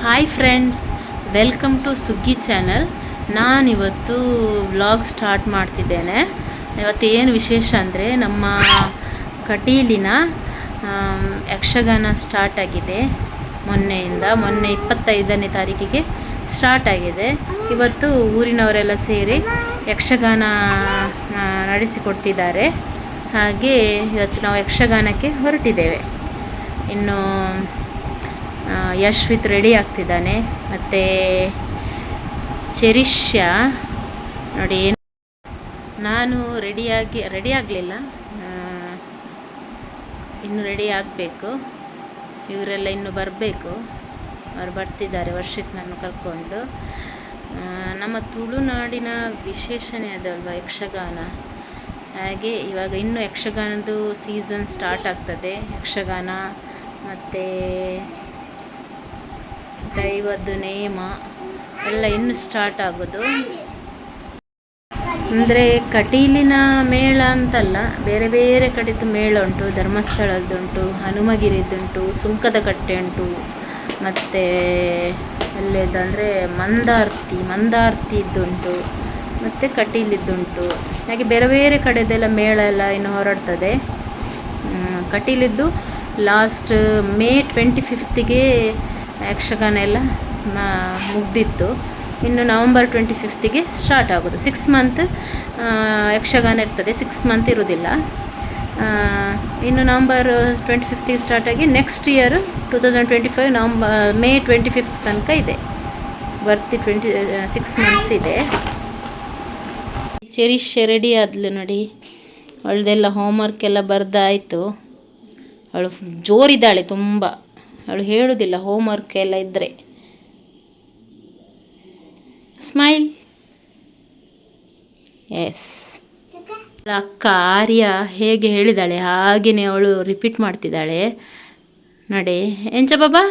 Hi friends, welcome to ಸುಗ್ಗಿ channel. ನಾನಿವತ್ತು vlog start ಮಾಡ್ತಿದ್ದೇನೆ. ಇವತ್ತು ಏನು ವಿಶೇಷ ಅಂದರೆ ನಮ್ಮ ಕಟೀಲಿನ ಯಕ್ಷಗಾನ ಸ್ಟಾರ್ಟ್ ಆಗಿದೆ. ಮೊನ್ನೆ 25ನೇ ತಾರೀಕಿಗೆ ಸ್ಟಾರ್ಟ್ ಆಗಿದೆ. ಇವತ್ತು ಊರಿನವರೆಲ್ಲ ಸೇರಿ ಯಕ್ಷಗಾನ ನಡೆಸಿಕೊಡ್ತಿದ್ದಾರೆ. ಹಾಗೆ ಇವತ್ತು ನಾವು ಯಕ್ಷಗಾನಕ್ಕೆ ಹೊರಟಿದ್ದೇವೆ. ಇನ್ನು ಯಶ್ವಿತ್ ರೆಡಿ ಆಗ್ತಿದ್ದಾನೆ, ಮತ್ತು ಚೆರಿಷ್ಯ ನೋಡಿ. ನಾನು ರೆಡಿ ಆಗಲಿಲ್ಲ, ಇನ್ನು ರೆಡಿ ಆಗಬೇಕು. ಇವರೆಲ್ಲ ಇನ್ನು ಬರಬೇಕು. ಅವ್ರು ಬರ್ತಿದ್ದಾರೆ ವರ್ಷಿತ್ನನ್ನು ಕರ್ಕೊಂಡು. ನಮ್ಮ ತುಳುನಾಡಿನ ವಿಶೇಷಣೆ ಅದಲ್ವ ಯಕ್ಷಗಾನ. ಹಾಗೆ ಇವಾಗ ಇನ್ನು ಯಕ್ಷಗಾನದ್ದು ಸೀಸನ್ ಸ್ಟಾರ್ಟ್ ಆಗ್ತದೆ. ಯಕ್ಷಗಾನ ಮತ್ತು ದೈವದ್ದು ನೇಮ ಎಲ್ಲ ಇನ್ನು ಸ್ಟಾರ್ಟ್ ಆಗೋದು. ಅಂದರೆ ಕಟೀಲಿನ ಮೇಳ ಅಂತಲ್ಲ, ಬೇರೆ ಬೇರೆ ಕಡೆದು ಮೇಳ ಉಂಟು. ಧರ್ಮಸ್ಥಳದ್ದುಂಟು, ಹನುಮಗಿರಿದ್ದುಂಟು, ಸುಂಕದ ಕಟ್ಟೆ ಉಂಟು, ಮತ್ತು ಅಲ್ಲೇದಂದರೆ ಮಂದಾರ್ತಿದ್ದುಂಟು, ಮತ್ತು ಕಟೀಲಿದ್ದುಂಟು. ಹಾಗೆ ಬೇರೆ ಬೇರೆ ಕಡೆದೆಲ್ಲ ಮೇಳ ಎಲ್ಲ ಇನ್ನು ಹೊರಡ್ತದೆ. ಕಟೀಲಿದ್ದು ಲಾಸ್ಟ್ ಮೇ 25ಗೆ ಯಕ್ಷಗಾನ ಎಲ್ಲ ಮುಗ್ದಿತ್ತು. ಇನ್ನು ನವಂಬರ್ 25ಗೆ ಸ್ಟಾರ್ಟ್ ಆಗೋದು. 6 ಮಂತ್ ಯಕ್ಷಗಾನ ಇರ್ತದೆ, 6 ಮಂತ್ ಇರೋದಿಲ್ಲ. ಇನ್ನು ನವಂಬರ್ 25ಗೆ ಸ್ಟಾರ್ಟ್ ಆಗಿ ನೆಕ್ಸ್ಟ್ ಇಯರ್ 2025 ಮೇ 25 ತನಕ ಇದೆ. ಬರ್ತಿ 6 ಮಂತ್ಸ್ ಇದೆ. ಚೆರಿಷ್ಯ ರೆಡಿ ಆದ್ಲು ನೋಡಿ. ಅವಳದೆಲ್ಲ ಹೋಮ್ವರ್ಕ್ ಎಲ್ಲ ಬರೆದಾಯಿತು. ಅವಳು ಜೋರಿದ್ದಾಳೆ ತುಂಬ. ಅವಳು ಹೇಳೋದಿಲ್ಲ ಹೋಮ್ವರ್ಕ್ ಎಲ್ಲ ಇದ್ದರೆ. ಸ್ಮೈಲ್. ಎಸ್. ಅಕ್ಕ ಆರ್ಯ ಹೇಗೆ ಹೇಳಿದಾಳೆ ಹಾಗೆಯೇ ಅವಳು ರಿಪೀಟ್ ಮಾಡ್ತಿದ್ದಾಳೆ ನೋಡಿ. ಎಂಚ ಬಾಬಾ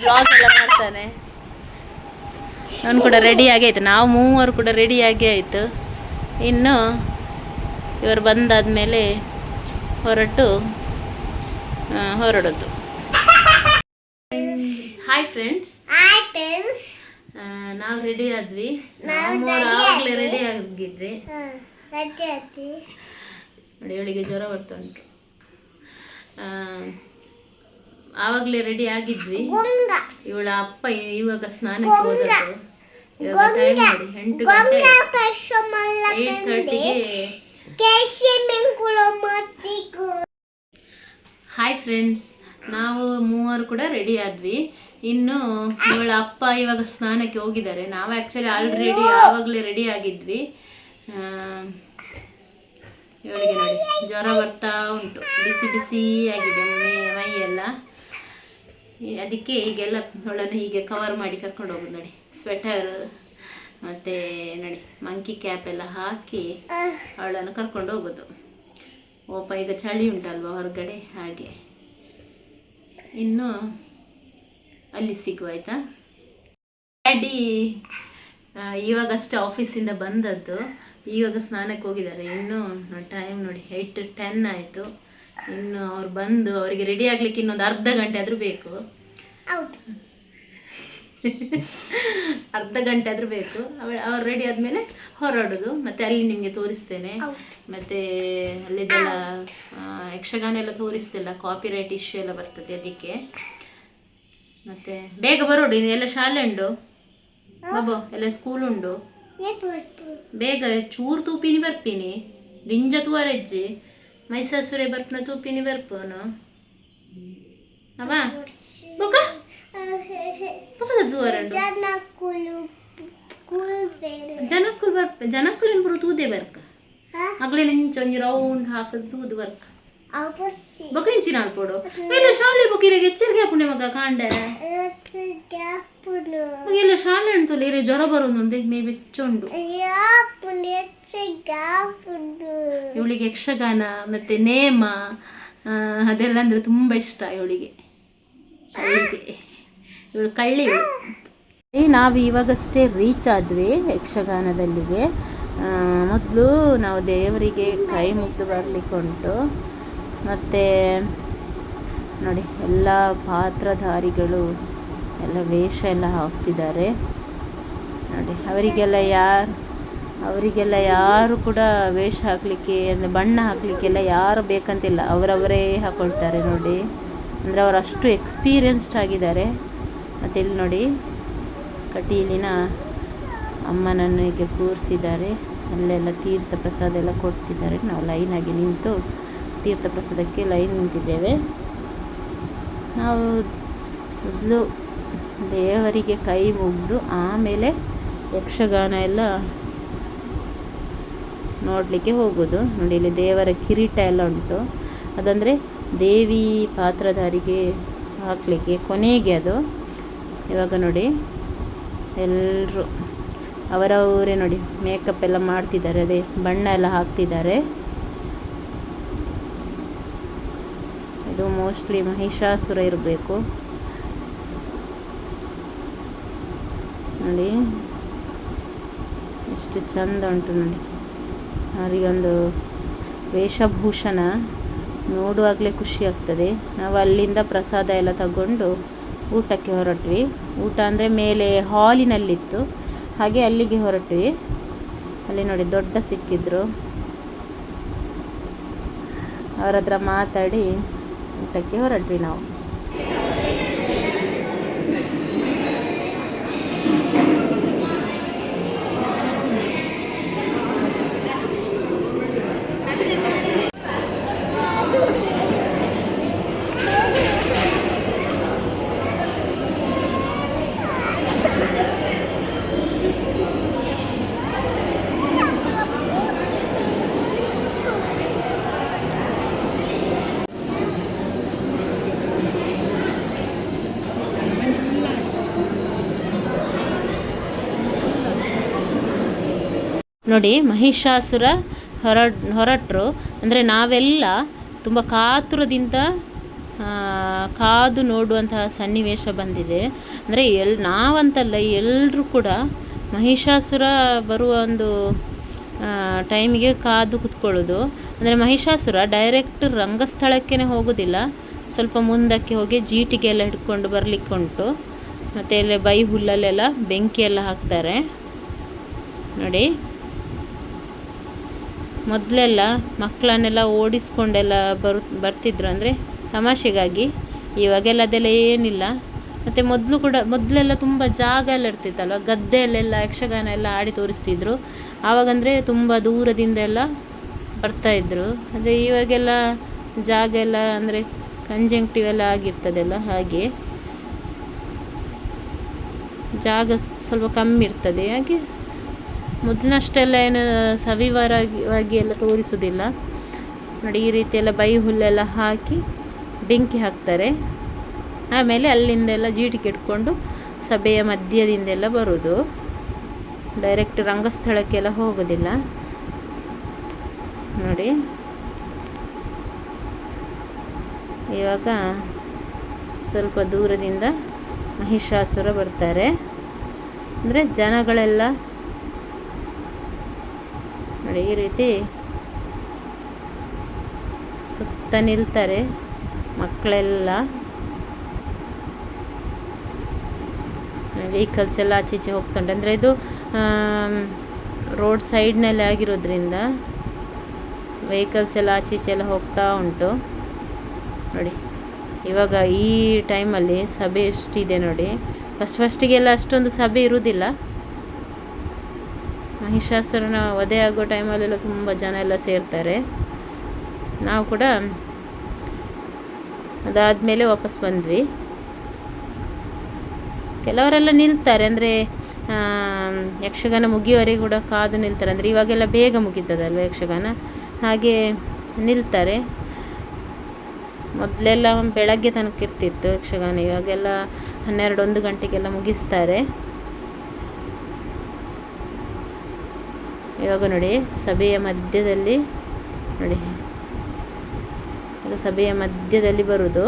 ವ್ಲಾಗ್ ಎಲ್ಲ ಮಾಡ್ತಾನೆ. ನಾನು ಕೂಡ ರೆಡಿಯಾಗಿ ಆಯಿತು. ನಾವು ಮೂವರು ಕೂಡ ರೆಡಿಯಾಗಿ ಆಯಿತು. ಇನ್ನು ಇವರು ಬಂದಾದಮೇಲೆ ಹೊರಡೋದು. ಹಾಯ್ ಫ್ರೆಂಡ್ಸ್, ನಾವು ರೆಡಿ ಆದ್ವಿ. ಆವಾಗಲೇ ರೆಡಿ ಆಗಿದ್ವಿ ನೋಡಿ. ಇವಳಿಗೆ ಜ್ವರ ಬರ್ತಾ ಉಂಟು. ಆವಾಗಲೇ ರೆಡಿ ಆಗಿದ್ವಿ. ಇವಳ ಅಪ್ಪ ಇವಾಗ ಸ್ನಾನಕ್ಕೆ ಹೋದದ್ದು. ಇವಾಗ ಟೈಮ್ ನೋಡಿ 8 ಗಂಟೆ, 8:30ಗೆ. ಹಾಯ್ ಫ್ರೆಂಡ್ಸ್, ನಾವು ಮೂವರು ಕೂಡ ರೆಡಿ ಆದ್ವಿ. ಇನ್ನು ಇವಳ ಅಪ್ಪ ಇವಾಗ ಸ್ನಾನಕ್ಕೆ ಹೋಗಿದ್ದಾರೆ. ನಾವು ಆ್ಯಕ್ಚುಲಿ ಆಲ್ರೆಡಿ ಆವಾಗಲೇ ರೆಡಿ ಆಗಿದ್ವಿ. ಇವಳಿಗೆ ನೋಡಿ ಜ್ವರ ಬರ್ತಾ ಉಂಟು, ಬಿಸಿ ಬಿಸಿ ಆಗಿದೆ ಮೈಯೆಲ್ಲ. ಅದಕ್ಕೆ ಈಗೆಲ್ಲ ಅವಳನ್ನು ಹೀಗೆ ಕವರ್ ಮಾಡಿ ಕರ್ಕೊಂಡು ಹೋಗೋದು ನೋಡಿ. ಸ್ವೆಟರ್ ಮತ್ತು ನೋಡಿ ಮಂಕಿ ಕ್ಯಾಪ್ ಎಲ್ಲ ಹಾಕಿ ಅವಳನ್ನು ಕರ್ಕೊಂಡು ಹೋಗೋದು. ಈಗ ಚಳಿ ಉಂಟಲ್ವ ಹೊರಗಡೆ, ಹಾಗೆ. ಇನ್ನು ಅಲ್ಲಿ ಸಿಗುವ ಆಯಿತಾ. ಡ್ಯಾಡಿ ಇವಾಗಷ್ಟೇ ಆಫೀಸಿಂದ ಬಂದದ್ದು. ಇವಾಗ ಸ್ನಾನಕ್ಕೆ ಹೋಗಿದ್ದಾರೆ. ಇನ್ನು ಟೈಮ್ ನೋಡಿ 8:10 ಆಯಿತು. ಇನ್ನು ಅವ್ರು ಬಂದು ಅವರಿಗೆ ರೆಡಿ ಆಗಲಿಕ್ಕೆ ಇನ್ನೊಂದು ಅರ್ಧ ಗಂಟೆ ಆದರೂ ಬೇಕು. ಅರ್ಧ ಗಂಟೆ ಆದರೂ ಬೇಕು. ಅವ್ರು ರೆಡಿ ಆದಮೇಲೆ ಹೊರಡೋದು. ಮತ್ತು ಅಲ್ಲಿ ನಿಮಗೆ ತೋರಿಸ್ತೇನೆ. ಮತ್ತು ಅಲ್ಲಿದ್ದೆಲ್ಲ ಯಕ್ಷಗಾನ ಎಲ್ಲ ತೋರಿಸ್ತಿಲ್ಲ, ಕಾಪಿರೈಟ್ ಇಶ್ಯೂ ಎಲ್ಲ ಬರ್ತದೆ ಅದಕ್ಕೆ. ಮತ್ತು ಬೇಗ ಬರೋಡು. ಎಲ್ಲ ಶಾಲೆ ಉಂಡು ಬಾಬು, ಎಲ್ಲ ಸ್ಕೂಲ್ ಉಂಡು. ಬೇಗ ಚೂರು ತೂಪಿನಿ ಬರ್ಪಿನಿ. ದಿಂಜ ತೂವರೆಜ್ಜಿ ಮೈಸೂರೇ ಬರ್ಪನ ತೂಪಿನಿ ಬರ್ಪನು ಅವ ಬೊಕ ದೂರಂಡು ಜನಕ್ಕುಲು ಬರು ತೂದೆ ಬರ್ಕ ಅಗ್ಲೇ ನಿಂಚ ಒಂಜಿ ರೌಂಡ್ ಹಾಕದು ತೂದು ಬರ್ಕ ಬೊಕ ಇಂಚಿನ ಅಲ್ಪೋಡು. ಎಲ್ಲ ಶಾಲೆ ಬೊಕಿರಿಗೆ ಎಚ್ಚರಿಕೆ ಹಾಪುಂಡೆ ಮಗ ಕಾಂಡೆ ಎಲ್ಲ ಶಾಲೆ ಉಂಟು. ಇರೇ ಜ್ವರ ಬರೋದು ಮೇ ಬೆಚ್ಚುಂಡು. ಇವಳಿಗೆ ಯಕ್ಷಗಾನ ಮತ್ತು ನೇಮ ಅದೆಲ್ಲ ಅಂದರೆ ತುಂಬ ಇಷ್ಟ ಇವಳಿಗೆ. ಇವಳು ಕಳ್ಳಿ. ನಾವು ಇವಾಗಷ್ಟೇ ರೀಚ್ ಆದ್ವಿ ಯಕ್ಷಗಾನದಲ್ಲಿಗೆ. ಮೊದಲು ನಾವು ದೇವರಿಗೆ ಕೈ ಮುಗಿದು ಬರಲಿಕ್ಕೆ ಉಂಟು. ಮತ್ತು ನೋಡಿ ಎಲ್ಲ ಪಾತ್ರಧಾರಿಗಳು ಎಲ್ಲ ವೇಷ ಎಲ್ಲ ಹಾಕ್ತಿದ್ದಾರೆ ನೋಡಿ. ಅವರಿಗೆಲ್ಲ ಯಾರು ಕೂಡ ವೇಷ ಹಾಕಲಿಕ್ಕೆ ಅಂದರೆ ಬಣ್ಣ ಹಾಕಲಿಕ್ಕೆಲ್ಲ ಯಾರು ಬೇಕಂತಿಲ್ಲ, ಅವರವರೇ ಹಾಕ್ಕೊಳ್ತಾರೆ ನೋಡಿ. ಅಂದರೆ ಅವರು ಅಷ್ಟು ಎಕ್ಸ್ಪೀರಿಯನ್ಸ್ಡ್ ಆಗಿದ್ದಾರೆ. ಮತ್ತು ಇಲ್ಲಿ ನೋಡಿ ಕಟೀಲಿನ ಅಮ್ಮನನ್ನು ಹೀಗೆ ಕೂರಿಸಿದ್ದಾರೆ. ಅಲ್ಲೆಲ್ಲ ತೀರ್ಥ ಪ್ರಸಾದ ಎಲ್ಲ ಕೊಡ್ತಿದ್ದಾರೆ. ನಾವು ಲೈನಾಗಿ ನಿಂತು ತೀರ್ಥ ಪ್ರಸಾದಕ್ಕೆ ಲೈನ್ ನಿಂತಿದ್ದೇವೆ. ನಾವು ಮೊದಲು ದೇವರಿಗೆ ಕೈ ಮುಗಿದು ಆಮೇಲೆ ಯಕ್ಷಗಾನ ಎಲ್ಲ ನೋಡಲಿಕ್ಕೆ ಹೋಗೋದು ನೋಡಿ. ಇಲ್ಲಿ ದೇವರ ಕಿರೀಟ ಎಲ್ಲ ಉಂಟು, ಅದಂದರೆ ದೇವಿ ಪಾತ್ರಧಾರಿಗೆ ಹಾಕಲಿಕ್ಕೆ ಕೊನೆಗೆ ಅದು. ಇವಾಗ ನೋಡಿ ಎಲ್ಲರೂ ಅವರವರೇ ನೋಡಿ ಮೇಕಪ್ ಎಲ್ಲ ಮಾಡ್ತಿದ್ದಾರೆ, ಅದೇ ಬಣ್ಣ ಎಲ್ಲ ಹಾಕ್ತಿದ್ದಾರೆ. ಇದು ಮೋಸ್ಟ್ಲಿ ಮಹಿಷಾಸುರ ಇರಬೇಕು ನೋಡಿ. ಎಷ್ಟು ಚಂದ ಉಂಟು ನೋಡಿ. ಅವರಿಗೊಂದು ವೇಷಭೂಷಣ ನೋಡುವಾಗಲೇ ಖುಷಿ ಆಗ್ತದೆ. ನಾವು ಅಲ್ಲಿಂದ ಪ್ರಸಾದ ಎಲ್ಲ ತಗೊಂಡು ಊಟಕ್ಕೆ ಹೊರಟ್ವಿ. ಊಟ ಅಂದರೆ ಮೇಲೆ ಹಾಲಿನಲ್ಲಿತ್ತು, ಹಾಗೆ ಅಲ್ಲಿಗೆ ಹೊರಟ್ವಿ. ಅಲ್ಲಿ ನೋಡಿ ದೊಡ್ಡ ಸಿಕ್ಕಿದ್ರು, ಅವರ ಹತ್ರ ಮಾತಾಡಿ ಊಟಕ್ಕೆ ಹೊರಟ್ವಿ ನಾವು. ನೋಡಿ ಮಹಿಷಾಸುರ ಹೊರಟರು. ಅಂದರೆ ನಾವೆಲ್ಲ ತುಂಬ ಕಾತುರದಿಂದ ಕಾದು ನೋಡುವಂತಹ ಸನ್ನಿವೇಶ ಬಂದಿದೆ. ಅಂದರೆ ನಾವಂತಲ್ಲ, ಎಲ್ಲರೂ ಕೂಡ ಮಹಿಷಾಸುರ ಬರುವ ಒಂದು ಟೈಮಿಗೆ ಕಾದು ಕೂತ್ಕೊಳ್ಳೋದು. ಅಂದರೆ ಮಹಿಷಾಸುರ ಡೈರೆಕ್ಟ್ ರಂಗಸ್ಥಳಕ್ಕೇ ಹೋಗೋದಿಲ್ಲ, ಸ್ವಲ್ಪ ಮುಂದಕ್ಕೆ ಹೋಗಿ ಜೀಟಿಗೆಲ್ಲ ಹಿಡ್ಕೊಂಡು ಬರಲಿಕ್ಕೆ ಉಂಟು. ಮತ್ತು ಇಲ್ಲಿ ಬೈ ಹುಲ್ಲಲ್ಲೆಲ್ಲ ಬೆಂಕಿ ಎಲ್ಲ ಹಾಕ್ತಾರೆ ನೋಡಿ. ಮೊದಲೆಲ್ಲ ಮಕ್ಕಳನ್ನೆಲ್ಲ ಓಡಿಸ್ಕೊಂಡೆಲ್ಲ ಬರ್ತಿದ್ರು, ಅಂದರೆ ತಮಾಷೆಗಾಗಿ. ಇವಾಗೆಲ್ಲ ಅದೆಲ್ಲ ಏನಿಲ್ಲ. ಮತ್ತು ಮೊದಲೆಲ್ಲ ತುಂಬ ಜಾಗ ಎಲ್ಲ ಇರ್ತಿತ್ತಲ್ವ, ಗದ್ದೆಯಲ್ಲೆಲ್ಲ ಯಕ್ಷಗಾನ ಎಲ್ಲ ಆಡಿ ತೋರಿಸ್ತಿದ್ರು. ಆವಾಗಂದರೆ ತುಂಬ ದೂರದಿಂದ ಎಲ್ಲ ಬರ್ತಾಯಿದ್ರು. ಅದೇ ಇವಾಗೆಲ್ಲ ಜಾಗ ಎಲ್ಲ ಅಂದರೆ ಕಂಜಂಕ್ಟಿವ್ ಎಲ್ಲ ಆಗಿರ್ತದಲ್ಲ, ಹಾಗೆ ಜಾಗ ಸ್ವಲ್ಪ ಕಮ್ಮಿ ಇರ್ತದೆ. ಹಾಗೆ ಮೊದಲಿನಷ್ಟೆಲ್ಲ ಏನು ಸವಿವರವಾಗಿ ಎಲ್ಲ ತೋರಿಸೋದಿಲ್ಲ ನೋಡಿ. ಈ ರೀತಿ ಎಲ್ಲ ಬೈ ಹುಲ್ಲೆಲ್ಲ ಹಾಕಿ ಬೆಂಕಿ ಹಾಕ್ತಾರೆ. ಆಮೇಲೆ ಅಲ್ಲಿಂದೆಲ್ಲ ಜೀಟಿಗೆ ಇಟ್ಕೊಂಡು ಸಭೆಯ ಮಧ್ಯದಿಂದೆಲ್ಲ ಬರೋದು, ಡೈರೆಕ್ಟ್ ರಂಗಸ್ಥಳಕ್ಕೆಲ್ಲ ಹೋಗೋದಿಲ್ಲ ನೋಡಿ. ಇವಾಗ ಸ್ವಲ್ಪ ದೂರದಿಂದ ಮಹಿಷಾಸುರ ಬರ್ತಾರೆ. ಅಂದರೆ ಜನಗಳೆಲ್ಲ ನೋಡಿ ಈ ರೀತಿ ಸುತ್ತ ನಿಲ್ತಾರೆ ಮಕ್ಕಳೆಲ್ಲ. ವೆಹಿಕಲ್ಸ್ ಎಲ್ಲ ಆಚೀಚೆ ಹೋಗ್ತುಂಟು. ಅಂದರೆ ಇದು ರೋಡ್ ಸೈಡ್ನಲ್ಲಿ ಆಗಿರೋದ್ರಿಂದ ವೆಹಿಕಲ್ಸ್ ಎಲ್ಲ ಆಚೀಚೆ ಎಲ್ಲ ಹೋಗ್ತಾ ಉಂಟು ನೋಡಿ. ಇವಾಗ ಈ ಟೈಮಲ್ಲಿ ಸಭೆ ಎಷ್ಟಿದೆ ನೋಡಿ. ಫಸ್ಟಿಗೆಲ್ಲ ಅಷ್ಟೊಂದು ಸಭೆ ಇರುವುದಿಲ್ಲ. ಮಹಿಷಾಸುರನ ವಧೆ ಆಗೋ ಟೈಮಲ್ಲೆಲ್ಲ ತುಂಬ ಜನ ಎಲ್ಲ ಸೇರ್ತಾರೆ. ನಾವು ಕೂಡ ಅದಾದಮೇಲೆ ವಾಪಸ್ ಬಂದ್ವಿ. ಕೆಲವರೆಲ್ಲ ನಿಲ್ತಾರೆ, ಅಂದರೆ ಯಕ್ಷಗಾನ ಮುಗಿಯುವವರೆಗೂ ಕೂಡ ಕಾದು ನಿಲ್ತಾರೆ. ಅಂದರೆ ಇವಾಗೆಲ್ಲ ಬೇಗ ಮುಗೀತದಲ್ವ ಯಕ್ಷಗಾನ, ಹಾಗೆ ನಿಲ್ತಾರೆ. ಮೊದಲೆಲ್ಲ ಬೆಳಗ್ಗೆ ತನಕ ಇರ್ತಿತ್ತು ಯಕ್ಷಗಾನ, ಇವಾಗೆಲ್ಲ 12-1 ಗಂಟೆಗೆಲ್ಲ ಮುಗಿಸ್ತಾರೆ. ಇವಾಗ ನೋಡಿ ಸಭೆಯ ಮಧ್ಯದಲ್ಲಿ ನೋಡಿ, ಈಗ ಸಭೆಯ ಮಧ್ಯದಲ್ಲಿ ಬರುವುದು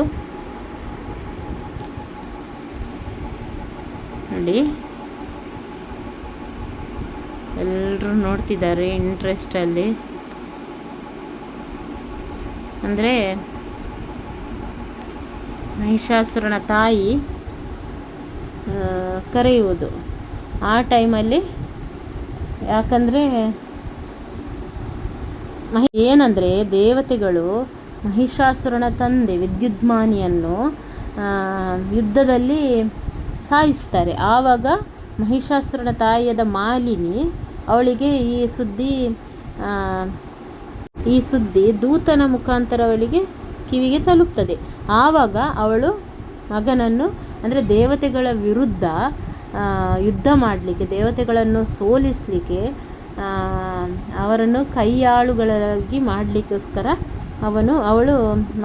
ನೋಡಿ. ಎಲ್ಲರೂ ನೋಡ್ತಿದ್ದಾರೆ ಇಂಟ್ರೆಸ್ಟಲ್ಲಿ. ಅಂದರೆ ಮಹಿಷಾಸುರನ ತಾಯಿ ಕರೆಯುವುದು ಆ ಟೈಮಲ್ಲಿ. ಯಾಕಂದರೆ ಏನಂದರೆ ದೇವತೆಗಳು ಮಹಿಷಾಸುರನ ತಂದೆ ವಿದ್ಯುದ್ಮಾನಿಯನ್ನು ಯುದ್ಧದಲ್ಲಿ ಸಾಯಿಸ್ತಾರೆ. ಆವಾಗ ಮಹಿಷಾಸುರನ ತಾಯಿಯಾದ ಮಾಲಿನಿ ಅವಳಿಗೆ ಈ ಸುದ್ದಿ ದೂತನ ಮುಖಾಂತರ ಅವಳಿಗೆ ಕಿವಿಗೆ ತಲುಪ್ತದೆ. ಆವಾಗ ಅವಳು ಮಗನನ್ನು, ಅಂದರೆ ದೇವತೆಗಳ ವಿರುದ್ಧ ಯುದ್ಧ ಮಾಡಲಿಕ್ಕೆ, ದೇವತೆಗಳನ್ನು ಸೋಲಿಸಲಿಕ್ಕೆ, ಅವರನ್ನು ಕೈಯಾಳುಗಳಾಗಿ ಮಾಡಲಿಕ್ಕೋಸ್ಕರ ಅವಳು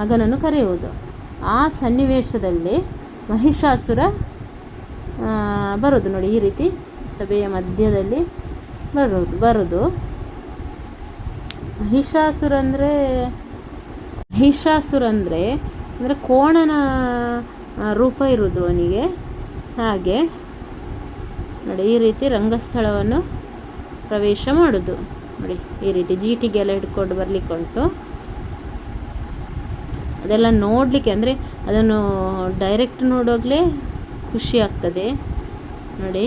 ಮಗನನ್ನು ಕರೆಯುವುದು. ಆ ಸನ್ನಿವೇಶದಲ್ಲಿ ಮಹಿಷಾಸುರ ಬರೋದು ನೋಡಿ, ಈ ರೀತಿ ಸಭೆಯ ಮಧ್ಯದಲ್ಲಿ ಬರೋದು. ಮಹಿಷಾಸುರ ಅಂದರೆ ಕೋಣನ ರೂಪ ಇರೋದು ಅವನಿಗೆ. ಹಾಗೆ ನೋಡಿ, ಈ ರೀತಿ ರಂಗಸ್ಥಳವನ್ನು ಪ್ರವೇಶ ಮಾಡೋದು ನೋಡಿ. ಈ ರೀತಿ ಜೀಟಿಗೆಲ್ಲ ಹಿಡ್ಕೊಂಡು ಬರಲಿಕ್ಕೆ ಉಂಟು. ಅದೆಲ್ಲ ನೋಡಲಿಕ್ಕೆ, ಅಂದರೆ ಅದನ್ನು ಡೈರೆಕ್ಟ್ ನೋಡೋಗ್ಲೇ ಖುಷಿ ಆಗ್ತದೆ ನೋಡಿ.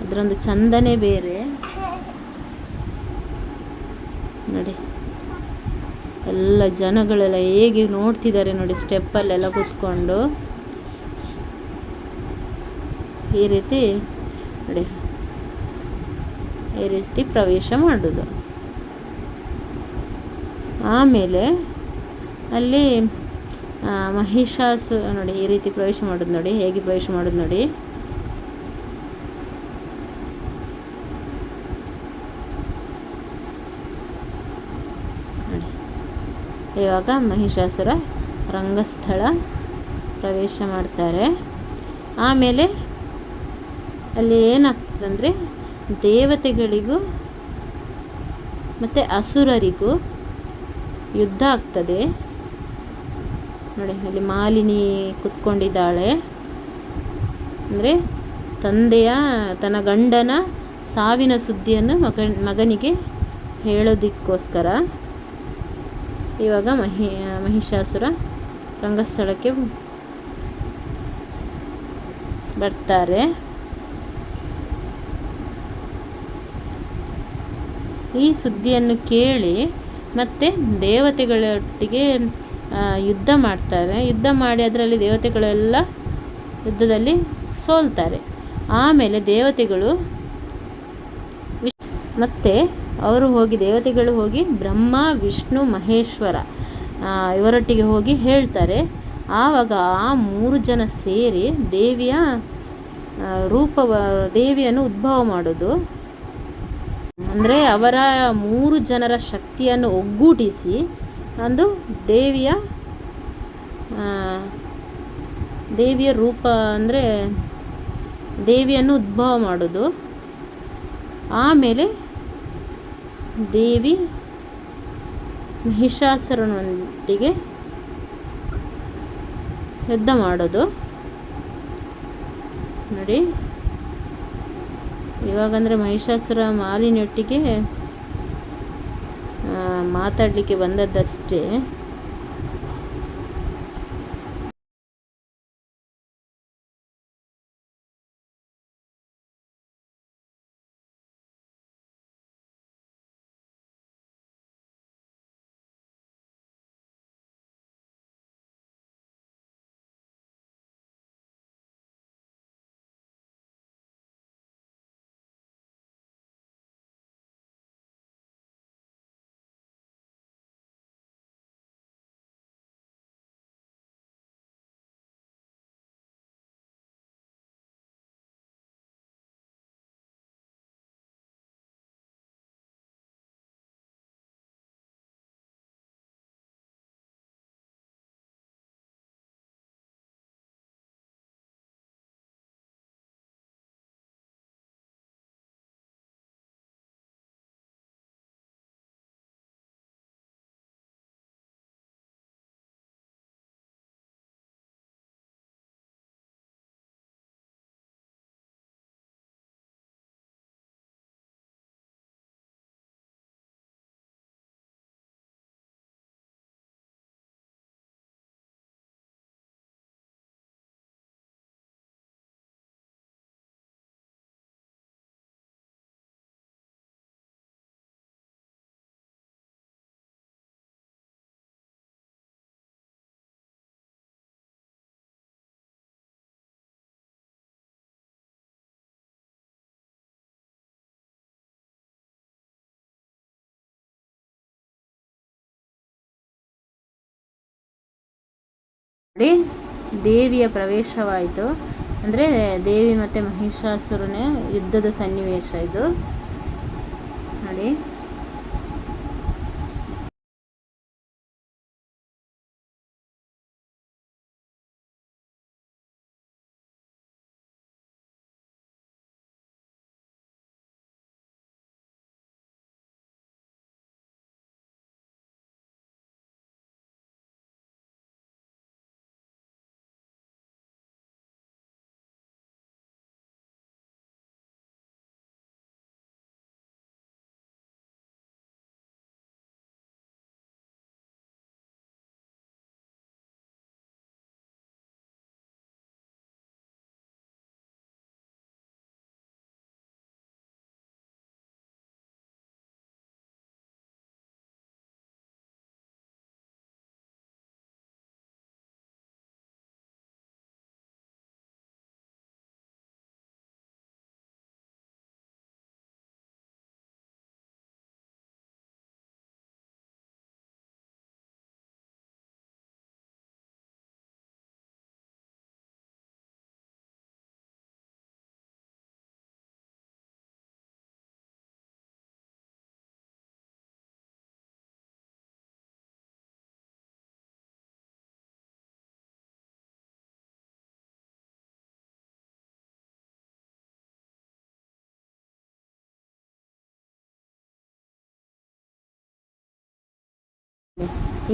ಅದರೊಂದು ಚಂದನೇ ಬೇರೆ ನೋಡಿ. ಎಲ್ಲ ಜನಗಳೆಲ್ಲ ಹೇಗೆ ನೋಡ್ತಿದ್ದಾರೆ ನೋಡಿ, ಸ್ಟೆಪ್ಪಲ್ಲೆಲ್ಲ ಕೂತ್ಕೊಂಡು ಈ ರೀತಿ ನೋಡಿ, ಈ ರೀತಿ ಪ್ರವೇಶ ಮಾಡೋದು. ಆಮೇಲೆ ಅಲ್ಲಿ ಮಹಿಷಾಸುರ ನೋಡಿ, ಈ ರೀತಿ ಪ್ರವೇಶ ಮಾಡೋದು ನೋಡಿ, ಹೇಗೆ ಪ್ರವೇಶ ಮಾಡೋದು ನೋಡಿ. ಇವಾಗ ಮಹಿಷಾಸುರ ರಂಗಸ್ಥಳ ಪ್ರವೇಶ ಮಾಡ್ತಾರೆ. ಆಮೇಲೆ ಅಲ್ಲಿ ಏನಾಗ್ತದಂದರೆ ದೇವತೆಗಳಿಗೂ ಮತ್ತು ಅಸುರರಿಗೂ ಯುದ್ಧ ಆಗ್ತದೆ ನೋಡಿ. ಅಲ್ಲಿ ಮಾಲಿನಿ ಕುತ್ಕೊಂಡಿದ್ದಾಳೆ. ಅಂದರೆ ತನ್ನ ಗಂಡನ ಸಾವಿನ ಸುದ್ದಿಯನ್ನು ಮಗನಿಗೆ ಹೇಳೋದಕ್ಕೋಸ್ಕರ ಇವಾಗ ಮಹಿಷಾಸುರ ರಂಗಸ್ಥಳಕ್ಕೆ ಬರ್ತಾರೆ. ಈ ಸುದ್ದಿಯನ್ನು ಕೇಳಿ ಮತ್ತೆ ದೇವತೆಗಳೊಟ್ಟಿಗೆ ಯುದ್ಧ ಮಾಡ್ತಾರೆ. ಯುದ್ಧ ಮಾಡಿ ಅದರಲ್ಲಿ ದೇವತೆಗಳೆಲ್ಲ ಯುದ್ಧದಲ್ಲಿ ಸೋಲ್ತಾರೆ. ಆಮೇಲೆ ದೇವತೆಗಳು ಮತ್ತು ದೇವತೆಗಳು ಹೋಗಿ ಬ್ರಹ್ಮ, ವಿಷ್ಣು, ಮಹೇಶ್ವರ ಇವರೊಟ್ಟಿಗೆ ಹೋಗಿ ಹೇಳ್ತಾರೆ. ಆವಾಗ ಆ 3 ಜನ ಸೇರಿ ದೇವಿಯನ್ನು ಉದ್ಭವ ಮಾಡೋದು. ಅಂದರೆ ಅವರ 3 ಜನರ ಶಕ್ತಿಯನ್ನು ಒಗ್ಗೂಡಿಸಿ ಒಂದು ದೇವಿಯ ರೂಪ, ಅಂದರೆ ದೇವಿಯನ್ನು ಉದ್ಭವ ಮಾಡೋದು. ಆಮೇಲೆ ದೇವಿ ಮಹಿಷಾಸುರನೊಂದಿಗೆ ಯುದ್ಧ ಮಾಡೋದು ನೋಡಿ. ಇವಾಗಂದರೆ ಮಹಿಷಾಸುರ ಮಾಲಿನಿಯೊಟ್ಟಿಗೆ ಮಾತಾಡಲಿಕ್ಕೆ ಬಂದದ್ದಷ್ಟೇ. ದೇವಿಯ ಪ್ರವೇಶವಾಯಿತು. ಅಂದರೆ ದೇವಿ ಮತ್ತು ಮಹಿಷಾಸುರನ ಯುದ್ಧದ ಸನ್ನಿವೇಶ ಇದು ನೋಡಿ.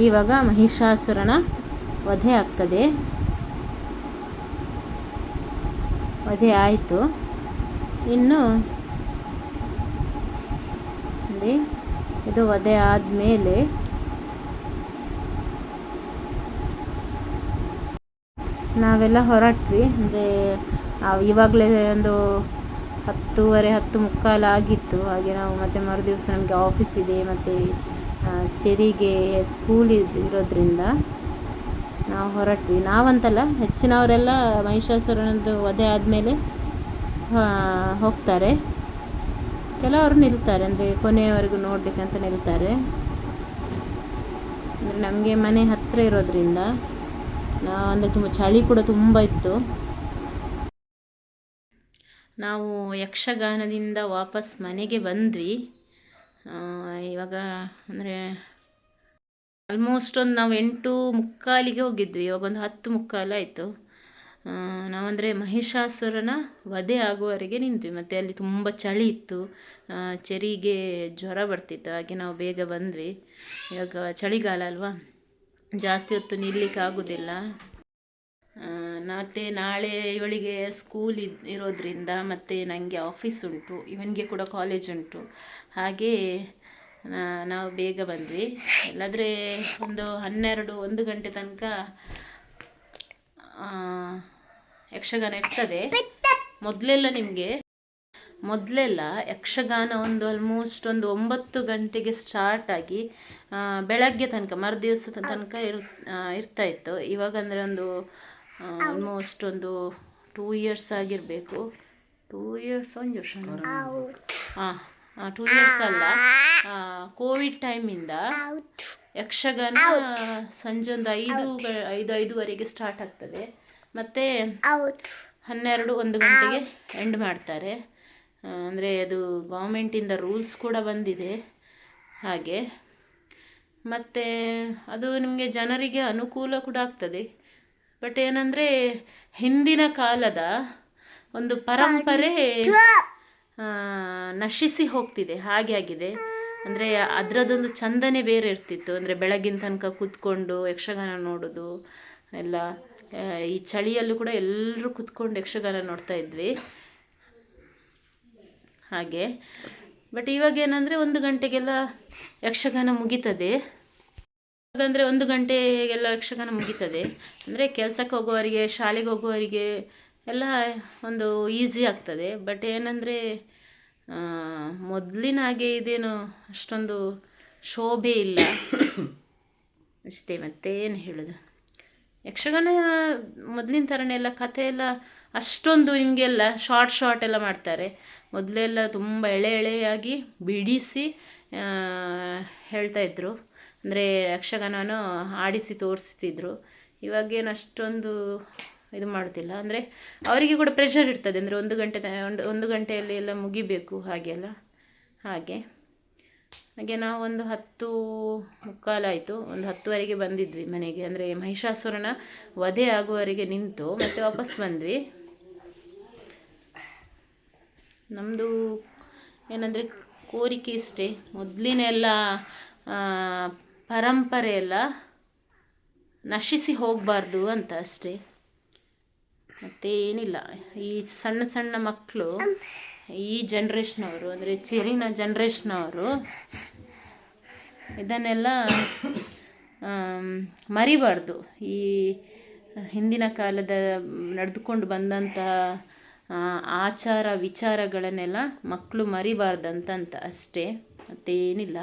ಇವಾಗ ಮಹಿಷಾಸುರನ ವಧೆ ಆಗ್ತದೆ. ವಧೆ ಆಯಿತು. ಇನ್ನು ನೋಡಿ, ಇದು ವಧೆ ಆದಮೇಲೆ ನಾವೆಲ್ಲ ಹೊರಟ್ವಿ. ಅಂದರೆ ಇವಾಗಲೇ ಒಂದು 10:30 10:45 ಆಗಿತ್ತು. ಹಾಗೆ ನಾವು ಮತ್ತೆ ಮರುದಿವಸ ನಮಗೆ ಆಫೀಸ್ ಇದೆ, ಮತ್ತು ಚೆರಿಗೆ ಸ್ಕೂಲ್ ಇರೋದ್ರಿಂದ ನಾವು ಹೊರಟ್ವಿ. ನಾವಂತಲ್ಲ, ಹೆಚ್ಚಿನವರೆಲ್ಲ ಮಹಿಷಾಸುರನದ್ದು ವಧೆ ಆದಮೇಲೆ ಹೋಗ್ತಾರೆ. ಕೆಲವರು ನಿಲ್ತಾರೆ, ಅಂದರೆ ಕೊನೆಯವರೆಗೂ ನೋಡಲಿಕ್ಕಂತ ನಿಲ್ತಾರೆ. ಅಂದರೆ ನಮಗೆ ಮನೆ ಹತ್ತಿರ ಇರೋದ್ರಿಂದ ಅಂದರೆ ತುಂಬ ಚಳಿ ಕೂಡ ತುಂಬ ಇತ್ತು. ನಾವು ಯಕ್ಷಗಾನದಿಂದ ವಾಪಸ್ ಮನೆಗೆ ಬಂದ್ವಿ. ಇವಾಗ ಅಂದರೆ ಆಲ್ಮೋಸ್ಟ್ ನಾವು 8:45 ಹೋಗಿದ್ವಿ. ಇವಾಗ ಒಂದು 10:45 ಆಯಿತು. ನಾವಂದರೆ ಮಹಿಷಾಸುರನ ವಧೆ ಆಗುವವರೆಗೆ ನಿಂತ್ವಿ. ಮತ್ತು ಅಲ್ಲಿ ತುಂಬ ಚಳಿ ಇತ್ತು, ಚೆರಿಗೆ ಜ್ವರ ಬರ್ತಿತ್ತು. ಹಾಗೆ ನಾವು ಬೇಗ ಬಂದ್ವಿ. ಇವಾಗ ಚಳಿಗಾಲ ಅಲ್ವಾ, ಜಾಸ್ತಿ ಹೊತ್ತು ನಿಲ್ಲಲಿಕ್ಕೆ ಆಗೋದಿಲ್ಲ. ಮತ್ತು ನಾಳೆ ಇವಳಿಗೆ ಸ್ಕೂಲ್ ಇರೋದ್ರಿಂದ ಮತ್ತು ನನಗೆ ಆಫೀಸ್ ಉಂಟು, ಇವನಿಗೆ ಕೂಡ ಕಾಲೇಜ್ ಉಂಟು. ಹಾಗೆ ನಾವು ಬೇಗ ಬಂದ್ವಿ. ಇಲ್ಲಾದರೆ ಒಂದು 12-1 ಗಂಟೆ ತನಕ ಯಕ್ಷಗಾನ ಇರ್ತದೆ. ಮೊದಲೆಲ್ಲ ಯಕ್ಷಗಾನ ಆಲ್ಮೋಸ್ಟ್ ಒಂದು 9 ಗಂಟೆಗೆ ಸ್ಟಾರ್ಟ್ ಆಗಿ ಬೆಳಗ್ಗೆ ತನಕ, ಮರುದಿವಸದ ತನಕ ಇರ್ತಾಯಿತ್ತು. ಇವಾಗ ಅಂದರೆ ಒಂದು ಆಲ್ಮೋಸ್ಟ್ ಒಂದು 2 ಇಯರ್ಸ್ ಆಗಿರಬೇಕು. 2 ಇಯರ್ಸ್, 1 ವರ್ಷ, 2 ಇಯರ್ಸ್ ಅಲ್ಲ, ಕೋವಿಡ್ ಟೈಮಿಂದ ಯಕ್ಷಗಾನ ಸಂಜೆ ಒಂದು 5:05ವರೆಗೆ ಸ್ಟಾರ್ಟ್ ಆಗ್ತದೆ. ಮತ್ತು 12-1 ಗಂಟೆಗೆ ಎಂಡ್ ಮಾಡ್ತಾರೆ. ಅಂದರೆ ಅದು ಗೌರ್ಮೆಂಟಿಂದ ರೂಲ್ಸ್ ಕೂಡ ಬಂದಿದೆ ಹಾಗೆ. ಮತ್ತು ಅದು ನಿಮಗೆ ಜನರಿಗೆ ಅನುಕೂಲ ಕೂಡ ಆಗ್ತದೆ. ಬಟ್ ಏನಂದರೆ ಹಿಂದಿನ ಕಾಲದ ಒಂದು ಪರಂಪರೆ ನಶಿಸಿ ಹೋಗ್ತಿದೆ, ಹಾಗೆ ಆಗಿದೆ. ಅಂದರೆ ಅದರದ್ದೊಂದು ಚಂದನೆ ಬೇರೆ ಇರ್ತಿತ್ತು. ಅಂದರೆ ಬೆಳಗಿನ ತನಕ ಕೂತ್ಕೊಂಡು ಯಕ್ಷಗಾನ ನೋಡೋದು ಎಲ್ಲ. ಈ ಚಳಿಯಲ್ಲೂ ಕೂಡ ಎಲ್ಲರೂ ಕೂತ್ಕೊಂಡು ಯಕ್ಷಗಾನ ನೋಡ್ತಾ ಇದ್ವಿ ಹಾಗೆ. ಬಟ್ ಇವಾಗ ಏನಂದರೆ 1 ಗಂಟೆಗೆಲ್ಲ ಯಕ್ಷಗಾನ ಮುಗೀತದೆ. ಹಾಗಂದರೆ 1 ಗಂಟೆಗೆಲ್ಲ ಯಕ್ಷಗಾನ ಮುಗೀತದೆ. ಅಂದರೆ ಕೆಲಸಕ್ಕೆ ಹೋಗುವವರಿಗೆ, ಶಾಲೆಗೆ ಹೋಗುವವರಿಗೆ ಎಲ್ಲ ಒಂದು ಈಸಿ ಆಗ್ತದೆ. ಬಟ್ ಏನಂದರೆ ಮೊದಲಿನ ಹಾಗೆ ಇದೇನು ಅಷ್ಟೊಂದು ಶೋಭೆ ಇಲ್ಲ ಅಷ್ಟೇ. ಮತ್ತೇನು ಹೇಳೋದು, ಯಕ್ಷಗಾನ ಮೊದಲಿನ ಥರನೇ ಎಲ್ಲ ಕಥೆ ಎಲ್ಲ ಅಷ್ಟೊಂದು ನಿಮಗೆಲ್ಲ ಶಾರ್ಟ್ ಎಲ್ಲ ಮಾಡ್ತಾರೆ. ಮೊದಲೆಲ್ಲ ತುಂಬ ಎಳೆಯಾಗಿ ಬಿಡಿಸಿ ಹೇಳ್ತಾಯಿದ್ರು. ಅಂದರೆ ಯಕ್ಷಗಾನವನ್ನು ಆಡಿಸಿ ತೋರಿಸ್ತಿದ್ರು. ಇವಾಗೇನು ಅಷ್ಟೊಂದು ಇದು ಮಾಡ್ತಿಲ್ಲ. ಅಂದರೆ ಅವರಿಗೆ ಕೂಡ ಪ್ರೆಷರ್ ಇರ್ತದೆ, ಅಂದರೆ ಒಂದು ಗಂಟೆಯಲ್ಲಿ ಎಲ್ಲ ಮುಗಿಬೇಕು ಹಾಗೆಲ್ಲ. ಹಾಗೆ ನಾವು ಒಂದು 10:15 ಒಂದು 10ವರೆಗೆ ಬಂದಿದ್ವಿ ಮನೆಗೆ. ಅಂದರೆ ಮಹಿಷಾಸುರನ ವಧೆ ಆಗುವವರೆಗೆ ನಿಂತು ಮತ್ತೆ ವಾಪಸ್ ಬಂದ್ವಿ. ನಮ್ಮದು ಏನಂದರೆ ಕೋರಿಕೆ ಇಷ್ಟೇ, ಮೊದಲಿನೆಲ್ಲ ಪರಂಪರೆ ಎಲ್ಲ ನಶಿಸಿ ಹೋಗಬಾರ್ದು ಅಂತ ಅಷ್ಟೇ, ಮತ್ತೇನಿಲ್ಲ. ಈ ಸಣ್ಣ ಸಣ್ಣ ಮಕ್ಕಳು, ಈ ಜನ್ರೇಷ್ನವರು, ಅಂದರೆ ಚೆರಿನ ಜನ್ರೇಷ್ನವರು ಇದನ್ನೆಲ್ಲ ಮರಿಬಾರ್ದು. ಈ ಹಿಂದಿನ ಕಾಲದ ನಡೆದುಕೊಂಡು ಬಂದಂಥ ಆಚಾರ ವಿಚಾರಗಳನ್ನೆಲ್ಲ ಮಕ್ಕಳು ಮರಿಬಾರ್ದಂತ ಅಷ್ಟೇ, ಮತ್ತೇನಿಲ್ಲ.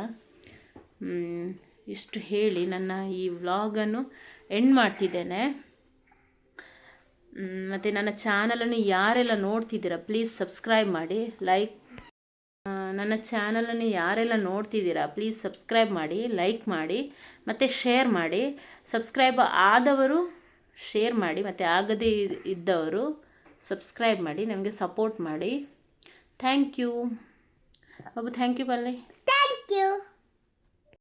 ಇಷ್ಟು ಹೇಳಿ ನನ್ನ ಈ ವ್ಲಾಗನ್ನು ಎಂಡ್ ಮಾಡ್ತಿದ್ದೇನೆ. ಮತ್ತು ನನ್ನ ಚಾನಲನ್ನು ಯಾರೆಲ್ಲ ನೋಡ್ತಿದ್ದೀರಾ ಪ್ಲೀಸ್ ಸಬ್ಸ್ಕ್ರೈಬ್ ಮಾಡಿ, ನನ್ನ ಚಾನಲನ್ನು ಯಾರೆಲ್ಲ ನೋಡ್ತಿದ್ದೀರಾ ಪ್ಲೀಸ್ ಸಬ್ಸ್ಕ್ರೈಬ್ ಮಾಡಿ, ಲೈಕ್ ಮಾಡಿ ಮತ್ತು ಶೇರ್ ಮಾಡಿ. ಸಬ್ಸ್ಕ್ರೈಬ್ ಆದವರು ಶೇರ್ ಮಾಡಿ, ಮತ್ತು ಆಗದೇ ಇದ್ದವರು ಸಬ್ಸ್ಕ್ರೈಬ್ ಮಾಡಿ, ನಮಗೆ ಸಪೋರ್ಟ್ ಮಾಡಿ. Thank you Babu. Thank you Palle. Thank you.